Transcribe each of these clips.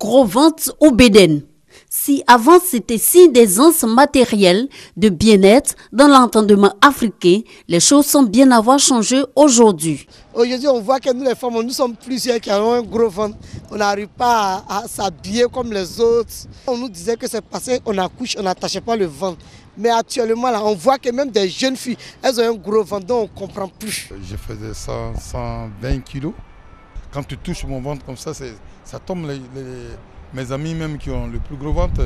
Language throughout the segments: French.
gros ventre au béden. Si avant c'était signe d'aisance matérielle, de bien-être dans l'entendement africain, les choses semblent bien avoir changé aujourd'hui. Aujourd'hui, on voit que nous les femmes, nous sommes plusieurs qui avons un gros ventre. On n'arrive pas à s'habiller comme les autres. On nous disait que c'est parce qu'on accouche, on n'attachait pas le ventre. Mais actuellement, là, on voit que même des jeunes filles, elles ont un gros ventre, donc on ne comprend plus. Je faisais 120 kilos. Quand tu touches mon ventre comme ça tombe. Mes amis même qui ont le plus gros ventre,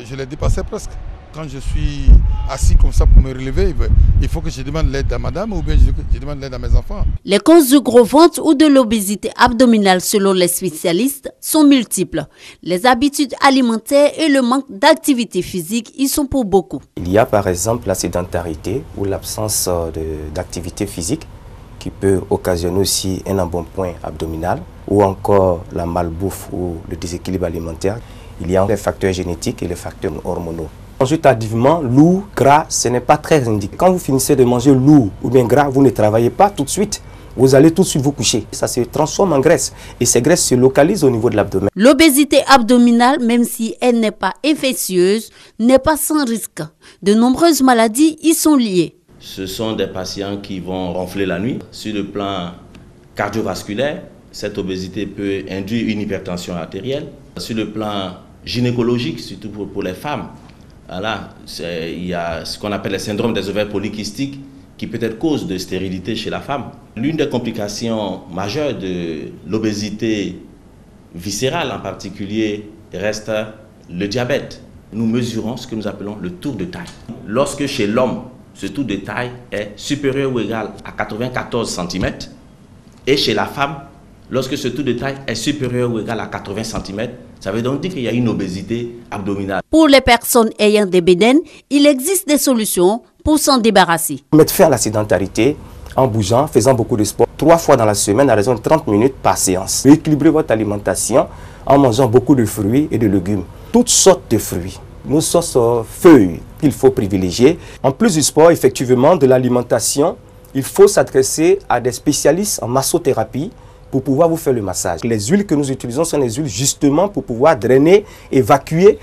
je les dépassais presque. Quand je suis assis comme ça pour me relever, il faut que je demande l'aide à madame ou bien je demande l'aide à mes enfants. Les causes du gros ventre ou de l'obésité abdominale selon les spécialistes sont multiples. Les habitudes alimentaires et le manque d'activité physique y sont pour beaucoup. Il y a par exemple la sédentarité ou l'absence d'activité physique qui peut occasionner aussi un embonpoint abdominal ou encore la malbouffe ou le déséquilibre alimentaire. Il y a les facteurs génétiques et les facteurs hormonaux. Manger tardivement, lourd, gras, ce n'est pas très indiqué. Quand vous finissez de manger lourd ou bien gras, vous ne travaillez pas tout de suite. Vous allez tout de suite vous coucher. Ça se transforme en graisse et ces graisses se localisent au niveau de l'abdomen. L'obésité abdominale, même si elle n'est pas infectieuse, n'est pas sans risque. De nombreuses maladies y sont liées. Ce sont des patients qui vont ronfler la nuit. Sur le plan cardiovasculaire, cette obésité peut induire une hypertension artérielle. Sur le plan gynécologique, surtout pour les femmes, voilà, il y a ce qu'on appelle le syndrome des ovaires polykystiques qui peut être cause de stérilité chez la femme. L'une des complications majeures de l'obésité viscérale en particulier reste le diabète. Nous mesurons ce que nous appelons le tour de taille. Lorsque chez l'homme, ce tour de taille est supérieur ou égal à 94 cm et chez la femme, lorsque ce tour de taille est supérieur ou égal à 80 cm, ça veut donc dire qu'il y a une obésité abdominale. Pour les personnes ayant des bédaines, il existe des solutions pour s'en débarrasser. Mettre fin à la sédentarité en bougeant, faisant beaucoup de sport 3 fois dans la semaine à raison de 30 minutes par séance. Équilibrer votre alimentation en mangeant beaucoup de fruits et de légumes. Toutes sortes de fruits. Nos sauces feuilles qu'il faut privilégier. En plus du sport, effectivement, de l'alimentation, il faut s'adresser à des spécialistes en massothérapie pour pouvoir vous faire le massage. Les huiles que nous utilisons sont des huiles justement pour pouvoir drainer, évacuer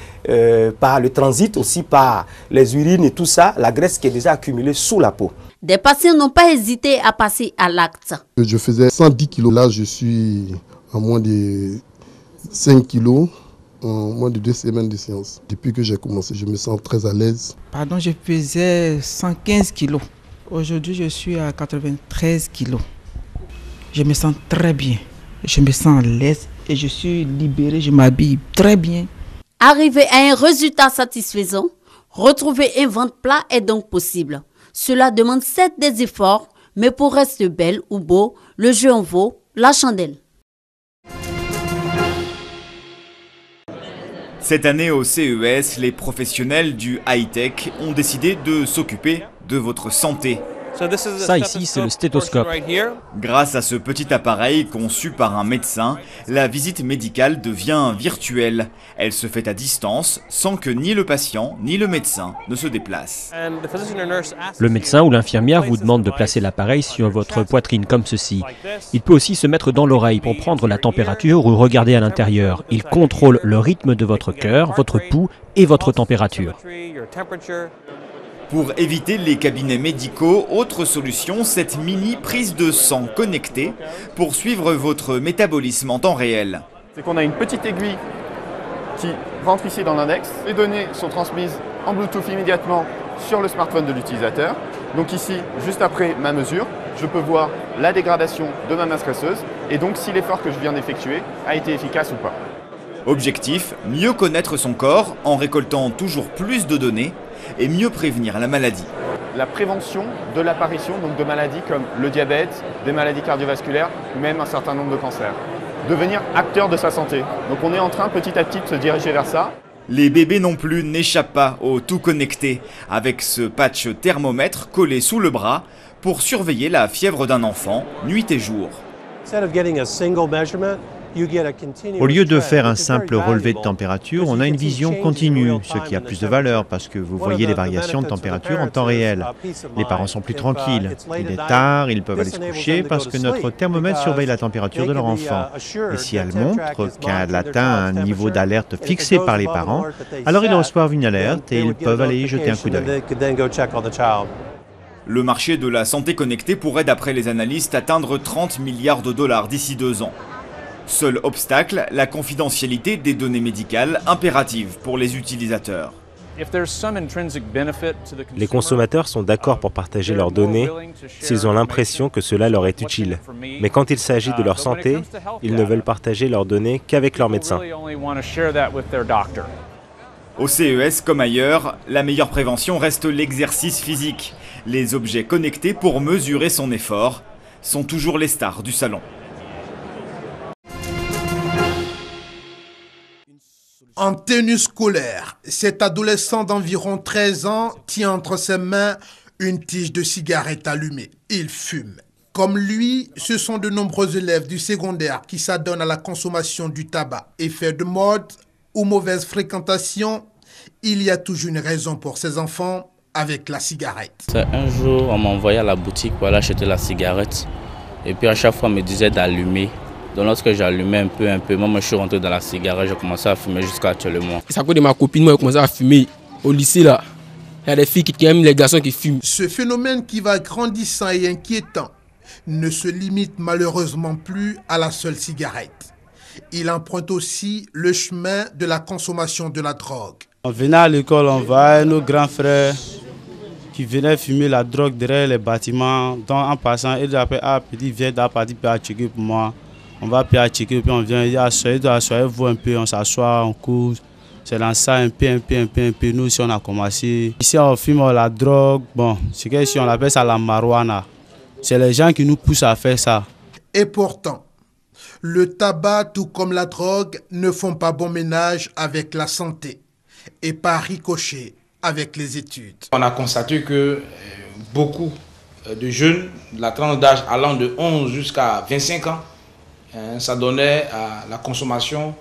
par le transit, aussi par les urines et tout ça, la graisse qui est déjà accumulée sous la peau. Des patients n'ont pas hésité à passer à l'acte. Je faisais 110 kilos. Là, je suis à moins de 5 kilos. En moins de 2 semaines de séance. Depuis que j'ai commencé, je me sens très à l'aise. Pardon, je pesais 115 kilos. Aujourd'hui, je suis à 93 kilos. Je me sens très bien. Je me sens à l'aise et je suis libéré. Je m'habille très bien. Arriver à un résultat satisfaisant, retrouver un ventre plat est donc possible. Cela demande certes des efforts, mais pour rester belle ou beau, le jeu en vaut la chandelle. Cette année au CES, les professionnels du high-tech ont décidé de s'occuper de votre santé. Ça ici, c'est le stéthoscope. Grâce à ce petit appareil conçu par un médecin, la visite médicale devient virtuelle. Elle se fait à distance, sans que ni le patient ni le médecin ne se déplacent. Le médecin ou l'infirmière vous demande de placer l'appareil sur votre poitrine comme ceci. Il peut aussi se mettre dans l'oreille pour prendre la température ou regarder à l'intérieur. Il contrôle le rythme de votre cœur, votre pouls et votre température. Pour éviter les cabinets médicaux, autre solution, cette mini prise de sang connectée pour suivre votre métabolisme en temps réel. C'est qu'on a une petite aiguille qui rentre ici dans l'index. Les données sont transmises en Bluetooth immédiatement sur le smartphone de l'utilisateur. Donc ici, juste après ma mesure, je peux voir la dégradation de ma masse graisseuse et donc si l'effort que je viens d'effectuer a été efficace ou pas. Objectif, mieux connaître son corps en récoltant toujours plus de données et mieux prévenir la maladie. La prévention de l'apparition de maladies comme le diabète, des maladies cardiovasculaires, même un certain nombre de cancers. Devenir acteur de sa santé. Donc on est en train petit à petit de se diriger vers ça. Les bébés non plus n'échappent pas au tout connecté, avec ce patch thermomètre collé sous le bras pour surveiller la fièvre d'un enfant nuit et jour. Au lieu de faire un simple relevé de température, on a une vision continue, ce qui a plus de valeur parce que vous voyez les variations de température en temps réel. Les parents sont plus tranquilles. Il est tard, ils peuvent aller se coucher parce que notre thermomètre surveille la température de leur enfant. Et si elle montre qu'elle atteint un niveau d'alerte fixé par les parents, alors ils reçoivent une alerte et ils peuvent aller y jeter un coup d'œil. Le marché de la santé connectée pourrait, d'après les analystes, atteindre 30 milliards de dollars d'ici 2 ans. Seul obstacle, la confidentialité des données médicales impératives pour les utilisateurs. Les consommateurs sont d'accord pour partager leurs données s'ils ont l'impression que cela leur est utile. Mais quand il s'agit de leur santé, ils ne veulent partager leurs données qu'avec leur médecin. Au CES comme ailleurs, la meilleure prévention reste l'exercice physique. Les objets connectés pour mesurer son effort sont toujours les stars du salon. En tenue scolaire, cet adolescent d'environ 13 ans tient entre ses mains une tige de cigarette allumée. Il fume. Comme lui, ce sont de nombreux élèves du secondaire qui s'adonnent à la consommation du tabac. Effet de mode ou mauvaise fréquentation, il y a toujours une raison pour ces enfants avec la cigarette. Un jour, on m'a envoyé à la boutique pour aller acheter la cigarette. Et puis à chaque fois, on me disait d'allumer. Donc lorsque j'allumais un peu, moi je suis rentré dans la cigarette, j'ai commencé à fumer jusqu'à actuellement. C'est à cause de ma copine, moi j'ai commencé à fumer. Au lycée là, il y a des filles qui aiment les garçons qui fument. Ce phénomène qui va grandissant et inquiétant ne se limite malheureusement plus à la seule cigarette. Il emprunte aussi le chemin de la consommation de la drogue. On venait à l'école, on voyait nos grands frères qui venaient fumer la drogue derrière les bâtiments. Donc en passant, ils disaient petit viens d'à partir pour checker pour moi. On va puis checker, puis on vient, il dit asseyez-vous un peu, on s'assoit, on cause. C'est dans ça un peu. Nous aussi on a commencé. Ici on fume la drogue, bon, c'est qu'ici on appelle ça la marijuana. C'est les gens qui nous poussent à faire ça. Et pourtant, le tabac, tout comme la drogue, ne font pas bon ménage avec la santé et pas ricochet avec les études. On a constaté que beaucoup de jeunes, de la tranche d'âge allant de 11 jusqu'à 25 ans, ça donnait à la consommation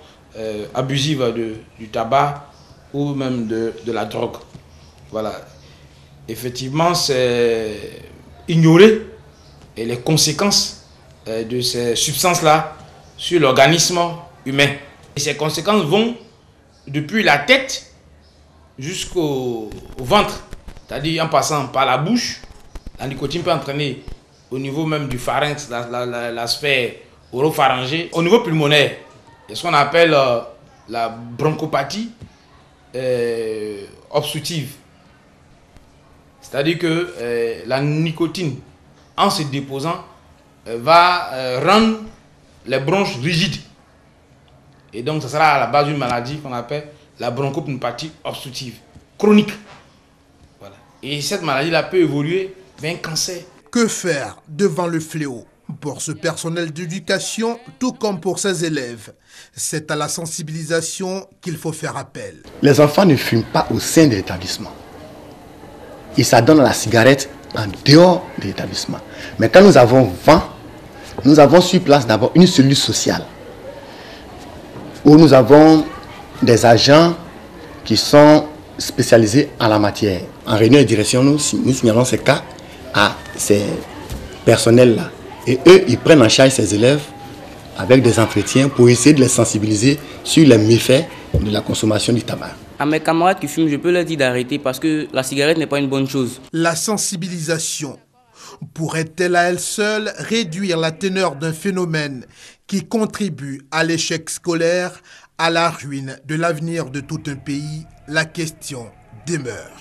abusive du tabac ou même de la drogue. Voilà. Effectivement, c'est ignorer les conséquences de ces substances-là sur l'organisme humain. Et ces conséquences vont depuis la tête jusqu'au ventre, c'est-à-dire en passant par la bouche. La nicotine peut entraîner au niveau même du pharynx, la sphère oropharyngée, au niveau pulmonaire. C'est ce qu'on appelle la bronchopathie obstructive. C'est-à-dire que la nicotine, en se déposant, va rendre les bronches rigides. Et donc, ça sera à la base d'une maladie qu'on appelle la bronchopneumopathie obstructive chronique. Voilà. Et cette maladie-là peut évoluer vers un cancer. Que faire devant le fléau? Pour ce personnel d'éducation, tout comme pour ses élèves, c'est à la sensibilisation qu'il faut faire appel. Les enfants ne fument pas au sein de l'établissement. Ils s'adonnent à la cigarette en dehors de l'établissement. Mais quand nous avons vent, nous avons sur place d'abord une cellule sociale où nous avons des agents qui sont spécialisés en la matière. En réunion de direction, nous signalons ces cas à ces personnels-là. Et eux, ils prennent en charge ces élèves avec des entretiens pour essayer de les sensibiliser sur les méfaits de la consommation du tabac. À mes camarades qui fument, je peux leur dire d'arrêter parce que la cigarette n'est pas une bonne chose. La sensibilisation pourrait-elle à elle seule réduire la teneur d'un phénomène qui contribue à l'échec scolaire, à la ruine de l'avenir de tout un pays? La question demeure.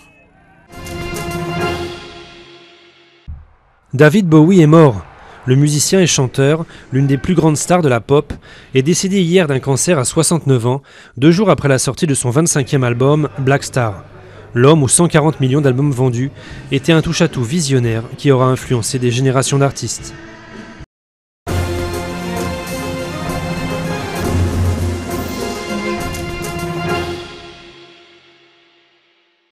David Bowie est mort. Le musicien et chanteur, l'une des plus grandes stars de la pop, est décédé hier d'un cancer à 69 ans, 2 jours après la sortie de son 25e album, Black Star. L'homme aux 140 millions d'albums vendus était un touche-à-tout visionnaire qui aura influencé des générations d'artistes.